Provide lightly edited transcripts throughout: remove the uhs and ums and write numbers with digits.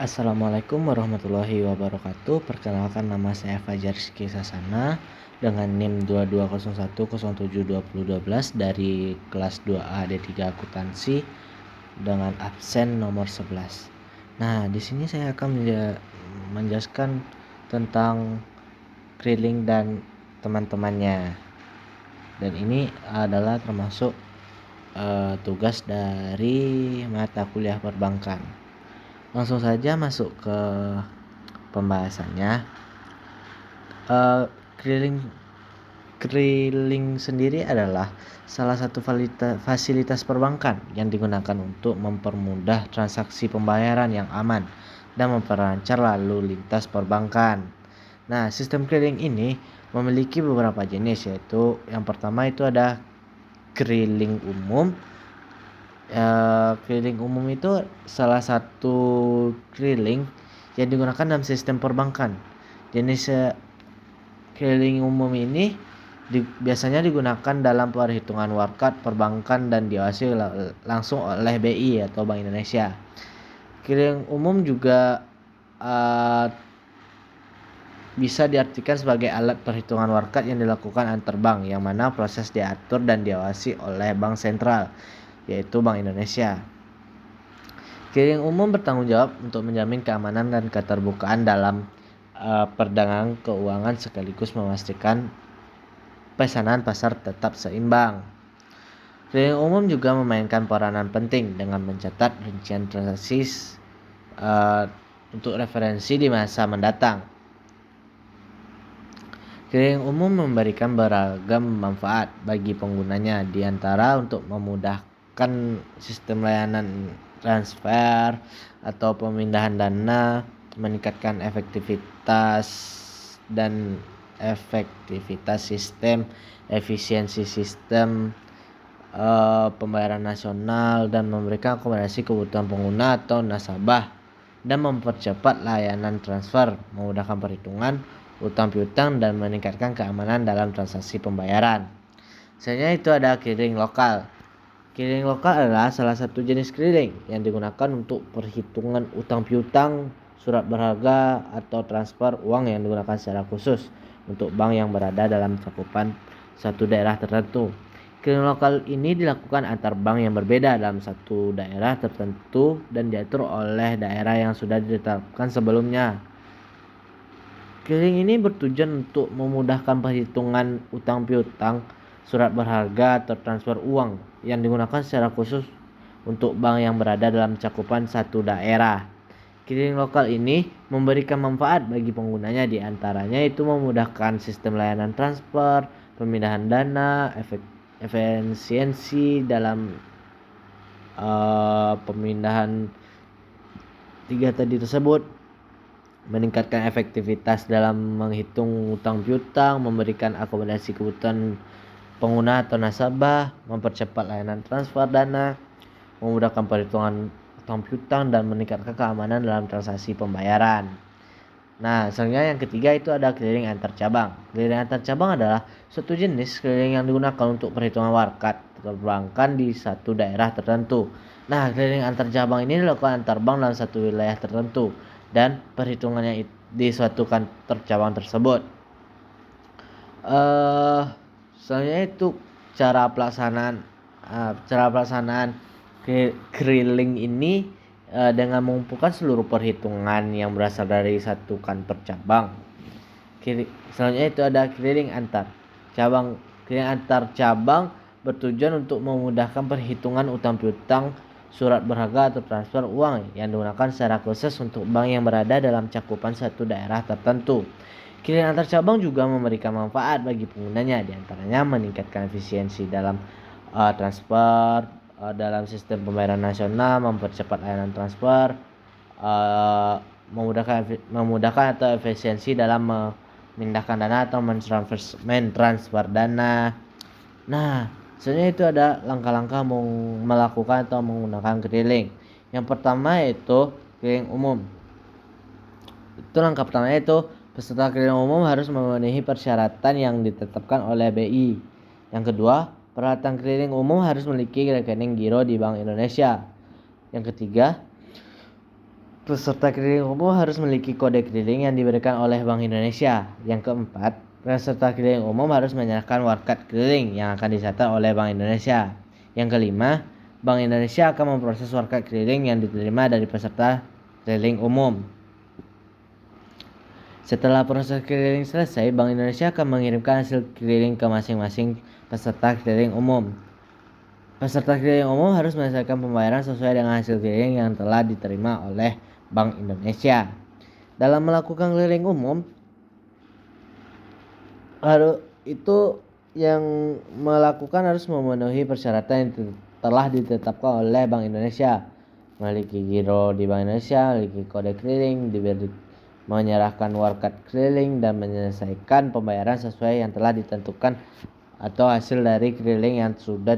Assalamualaikum warahmatullahi wabarakatuh. Perkenalkan, nama saya Fajar Rizky Sasana dengan NIM 2201072012 dari kelas 2A D3 Akuntansi dengan absen nomor 11. Nah, di sini saya akan menjelaskan tentang Krilling dan teman-temannya. Dan ini adalah termasuk tugas dari mata kuliah perbankan. Langsung saja masuk ke pembahasannya. Krilling sendiri adalah salah satu fasilitas perbankan yang digunakan untuk mempermudah transaksi pembayaran yang aman dan memperlancar lalu lintas perbankan. Nah, sistem krilling ini memiliki beberapa jenis, yaitu yang pertama itu ada krilling umum. Krilling umum itu salah satu krilling yang digunakan dalam sistem perbankan. Jenis krilling umum ini biasanya digunakan dalam perhitungan warkat perbankan dan diawasi langsung oleh BI atau Bank Indonesia. Krilling umum juga bisa diartikan sebagai alat perhitungan warkat yang dilakukan antar bank, yang mana proses diatur dan diawasi oleh bank sentral, yaitu Bank Indonesia. Krilling umum bertanggung jawab untuk menjamin keamanan dan keterbukaan dalam perdagangan keuangan sekaligus memastikan pesanan pasar tetap seimbang. Krilling umum juga memainkan peranan penting dengan mencatat rincian transaksi untuk referensi di masa mendatang. Krilling umum memberikan beragam manfaat bagi penggunanya, di antara untuk memudahkan sistem layanan transfer atau pemindahan dana, meningkatkan efektivitas sistem, efisiensi sistem pembayaran nasional, dan memberikan akomodasi kebutuhan pengguna atau nasabah, dan mempercepat layanan transfer, memudahkan perhitungan utang piutang, dan meningkatkan keamanan dalam transaksi pembayaran. Selanjutnya itu ada krilling lokal. Krilling lokal adalah salah satu jenis krilling yang digunakan untuk perhitungan utang piutang, surat berharga, atau transfer uang yang digunakan secara khusus untuk bank yang berada dalam cakupan satu daerah tertentu. Krilling lokal ini dilakukan antar bank yang berbeda dalam satu daerah tertentu dan diatur oleh daerah yang sudah ditetapkan sebelumnya. Krilling ini bertujuan untuk memudahkan perhitungan utang piutang, surat berharga, atau transfer uang yang digunakan secara khusus untuk bank yang berada dalam cakupan satu daerah. Krilling lokal ini memberikan manfaat bagi penggunanya, di antaranya itu memudahkan sistem layanan transfer, pemindahan dana, efisiensi dalam pemindahan tiga tadi tersebut, meningkatkan efektivitas dalam menghitung utang piutang, memberikan akomodasi kebutuhan pengguna atau nasabah, mempercepat layanan transfer dana, memudahkan perhitungan utang piutang, dan meningkatkan keamanan dalam transaksi pembayaran. Nah, selanjutnya yang ketiga itu ada krilling antar cabang. Krilling antar cabang adalah suatu jenis krilling yang digunakan untuk perhitungan warkat perbankan di satu daerah tertentu. Nah, krilling antar cabang ini dilakukan antar bank dalam satu wilayah tertentu dan perhitungannya di suatu kantor cabang tersebut. Selanjutnya itu cara pelaksanaan krilling ini dengan mengumpulkan seluruh perhitungan yang berasal dari satu kantor cabang. Selanjutnya itu ada krilling antar cabang. Krilling antar cabang bertujuan untuk memudahkan perhitungan utang piutang, surat berharga, atau transfer uang yang digunakan secara khusus untuk bank yang berada dalam cakupan satu daerah tertentu. Krilling antar cabang juga memberikan manfaat bagi penggunanya, di antaranya meningkatkan efisiensi dalam transfer dalam sistem pembayaran nasional, mempercepat layanan transfer, memudahkan atau efisiensi dalam memindahkan dana atau mentransfer dana. Nah, sebenarnya itu ada langkah-langkah melakukan atau menggunakan krilling. Yang pertama yaitu krilling umum. Itu langkah pertama yaitu peserta krilling umum harus memenuhi persyaratan yang ditetapkan oleh BI. Yang kedua, peralatan krilling umum harus memiliki rekening giro di Bank Indonesia. Yang ketiga, Peserta keliling umum harus memiliki kode keliling yang diberikan oleh Bank Indonesia. Yang keempat, peserta keliling umum harus menyerahkan warkat keliling yang akan dicatat oleh Bank Indonesia. Yang kelima, Bank Indonesia akan memproses warkat keliling yang diterima dari peserta keliling umum. Setelah proses keliling selesai, Bank Indonesia akan mengirimkan hasil keliling ke masing-masing peserta keliling umum. Peserta keliling umum harus menyelesaikan pembayaran sesuai dengan hasil keliling yang telah diterima oleh Bank Indonesia. Dalam melakukan keliling umum, yang melakukan harus memenuhi persyaratan yang telah ditetapkan oleh Bank Indonesia, memiliki giro di Bank Indonesia, memiliki kode keliling, menyerahkan warkat keliling, dan menyelesaikan pembayaran sesuai yang telah ditentukan atau hasil dari keliling yang sudah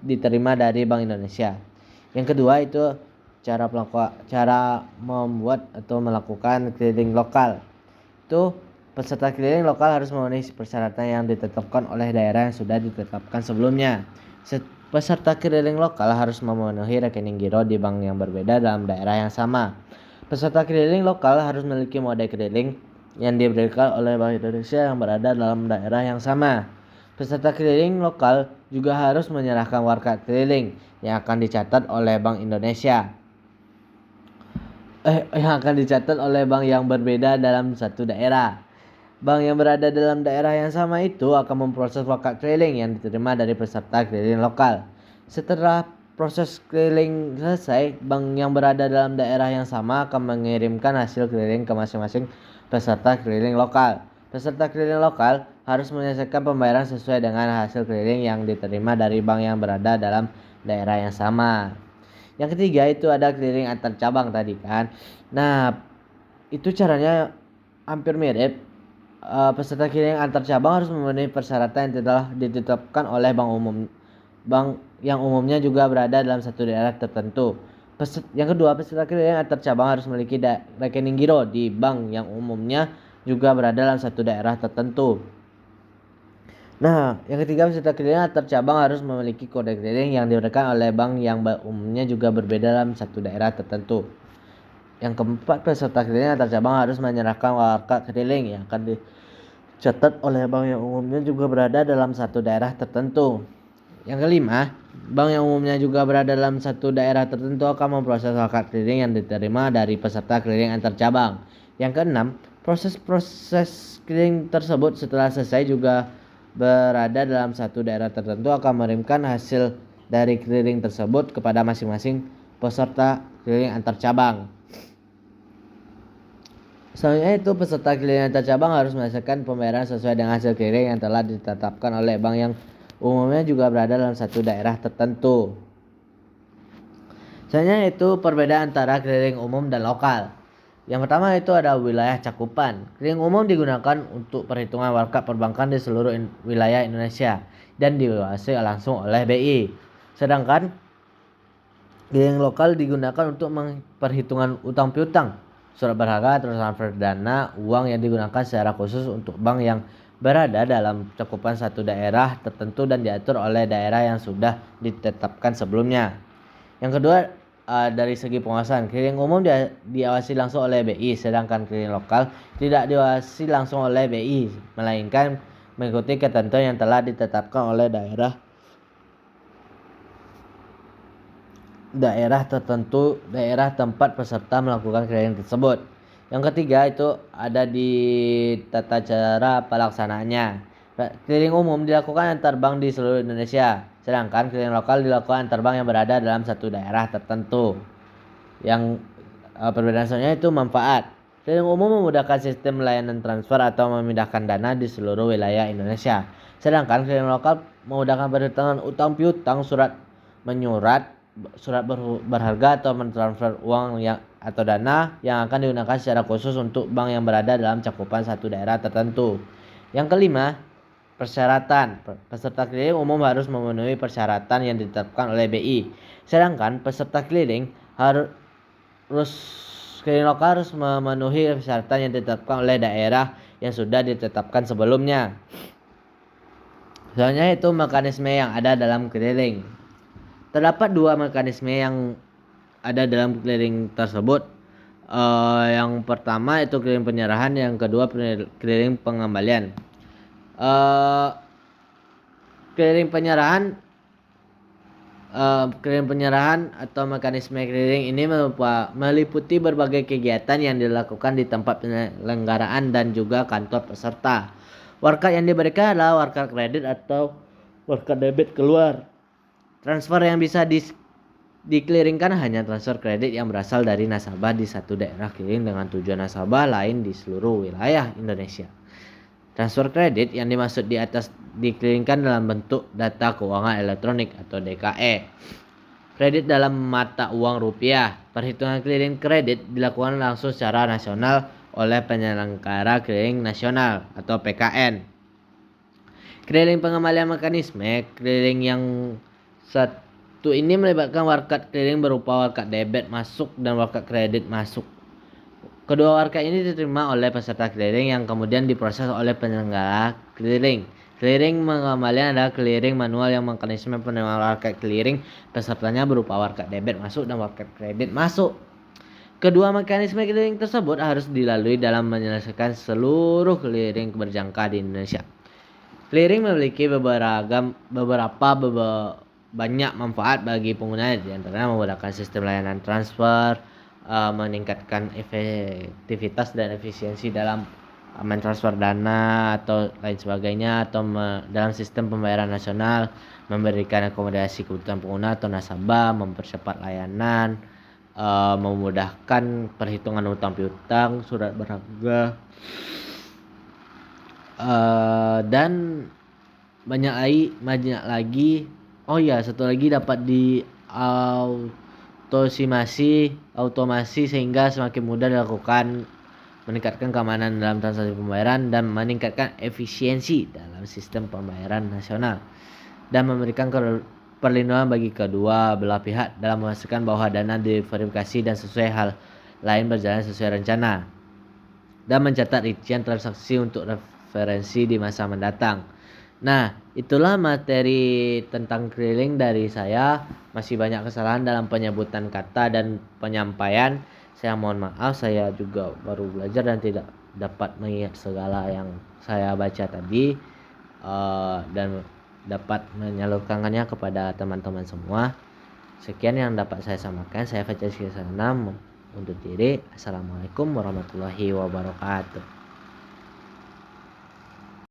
diterima dari Bank Indonesia. Yang kedua itu cara membuat atau melakukan keliling lokal. Itu peserta keliling lokal harus memenuhi persyaratan yang ditetapkan oleh daerah yang sudah ditetapkan sebelumnya. Peserta keliling lokal harus memenuhi rekening giro di bank yang berbeda dalam daerah yang sama. Peserta keliling lokal harus memiliki mode keliling yang diberikan oleh Bank Indonesia yang berada dalam daerah yang sama. Peserta keliling lokal juga harus menyerahkan warkat keliling yang akan dicatat oleh Bank Indonesia. Yang akan dicatat oleh bank yang berbeda dalam satu daerah. Bank yang berada dalam daerah yang sama itu akan memproses warkat keliling yang diterima dari peserta keliling lokal. Setelah proses keliling selesai, bank yang berada dalam daerah yang sama akan mengirimkan hasil keliling ke masing-masing peserta keliling lokal. Peserta keliling lokal harus menyelesaikan pembayaran sesuai dengan hasil keliling yang diterima dari bank yang berada dalam daerah yang sama. Yang ketiga itu ada keliling antar cabang tadi kan. Nah, itu caranya hampir mirip. Peserta keliling antar cabang harus memenuhi persyaratan yang telah ditetapkan oleh bank yang umumnya juga berada dalam satu daerah tertentu. Yang kedua, peserta keliling antar cabang harus memiliki rekening giro di bank yang umumnya juga berada dalam satu daerah tertentu. Nah, yang ketiga, peserta keliling antar cabang harus memiliki kode keliling yang diberikan oleh bank yang umumnya juga berbeda dalam satu daerah tertentu. Yang keempat, peserta keliling antar cabang harus menyerahkan warkat keliling yang akan dicatat oleh bank yang umumnya juga berada dalam satu daerah tertentu. Yang kelima, bank yang umumnya juga berada dalam satu daerah tertentu akan memproses warkat keliling yang diterima dari peserta keliling antar cabang. Yang keenam, proses keliling tersebut setelah selesai juga berada dalam satu daerah tertentu akan mengirimkan hasil dari keliling tersebut kepada masing-masing peserta keliling antar cabang. Selanjutnya itu peserta keliling antar cabang harus menyelesaikan pembayaran sesuai dengan hasil keliling yang telah ditetapkan oleh bank yang umumnya juga berada dalam satu daerah tertentu. Selanjutnya itu perbedaan antara keliling umum dan lokal. Yang pertama itu ada wilayah cakupan. Keliling umum digunakan untuk perhitungan warkat perbankan di seluruh wilayah Indonesia dan diawasi langsung oleh BI. Sedangkan keliling lokal digunakan untuk perhitungan utang piutang, surat berharga, transfer dana, uang yang digunakan secara khusus untuk bank yang berada dalam cakupan satu daerah tertentu dan diatur oleh daerah yang sudah ditetapkan sebelumnya. Yang kedua, dari segi pengawasan, keliling umum diawasi langsung oleh BI, sedangkan keliling lokal tidak diawasi langsung oleh BI, melainkan mengikuti ketentuan yang telah ditetapkan oleh daerah tertentu, daerah tempat peserta melakukan keliling tersebut. Yang ketiga itu ada di tata cara pelaksanaannya. Keliling umum dilakukan antar bank di seluruh Indonesia, sedangkan keliling lokal dilakukan antar bank yang berada dalam satu daerah tertentu. Yang perbedaan selanjutnya itu manfaat. Keliling umum memudahkan sistem layanan transfer atau memindahkan dana di seluruh wilayah Indonesia, sedangkan keliling lokal memudahkan perhitungan utang piutang, surat menyurat, surat berharga atau mentransfer uang atau dana yang akan digunakan secara khusus untuk bank yang berada dalam cakupan satu daerah tertentu. Yang kelima, persyaratan. Peserta keliling umum harus memenuhi persyaratan yang ditetapkan oleh BI, sedangkan peserta keliling lokal harus memenuhi persyaratan yang ditetapkan oleh daerah yang sudah ditetapkan sebelumnya. Selanjutnya itu mekanisme yang ada dalam keliling. Terdapat dua mekanisme yang ada dalam clearing tersebut. Yang pertama itu clearing penyerahan, yang kedua clearing pengembalian. Clearing penyerahan atau mekanisme clearing ini meliputi berbagai kegiatan yang dilakukan di tempat penyelenggaraan dan juga kantor peserta. Warkat yang diberikan adalah warkat kredit atau warkat debit keluar. Transfer yang bisa dikliringkan hanya transfer kredit yang berasal dari nasabah di satu daerah clearing dengan tujuan nasabah lain di seluruh wilayah Indonesia. Transfer kredit yang dimaksud di atas dikliringkan dalam bentuk data keuangan elektronik atau DKE. Kredit dalam mata uang rupiah. Perhitungan clearing kredit dilakukan langsung secara nasional oleh penyelenggara clearing nasional atau PKN. Clearing pengembalian mekanisme clearing yang satu ini melibatkan warkat clearing berupa warkat debit masuk dan warkat kredit masuk. Kedua warkat ini diterima oleh peserta clearing yang kemudian diproses oleh penyelenggara clearing. Clearing pengembalian adalah clearing manual yang mekanisme penerimaan warkat clearing pesertanya berupa warkat debit masuk dan warkat kredit masuk. Kedua mekanisme clearing tersebut harus dilalui dalam menyelesaikan seluruh clearing berjangka di Indonesia. Clearing memiliki banyak manfaat bagi pengguna, di antaranya memudahkan sistem layanan transfer, meningkatkan efektivitas dan efisiensi dalam mentransfer dana atau lain sebagainya, atau dalam sistem pembayaran nasional, memberikan akomodasi kebutuhan pengguna atau nasabah, mempercepat layanan, memudahkan perhitungan utang piutang, surat berharga, dan banyak lagi. Oh ya, satu lagi dapat otomasi sehingga semakin mudah dilakukan, meningkatkan keamanan dalam transaksi pembayaran dan meningkatkan efisiensi dalam sistem pembayaran nasional, dan memberikan perlindungan bagi kedua belah pihak dalam memastikan bahwa dana diverifikasi dan sesuai hal lain berjalan sesuai rencana, dan mencatat rincian transaksi untuk referensi di masa mendatang. Nah, itulah materi tentang clearing dari saya. Masih banyak kesalahan dalam penyebutan kata dan penyampaian. Saya mohon maaf, saya juga baru belajar dan tidak dapat mengingat segala yang saya baca tadi, dan dapat menyalurkannya kepada teman-teman semua. Sekian yang dapat saya sampaikan. Saya Fajar Syahsanam undur diri. Assalamualaikum warahmatullahi wabarakatuh.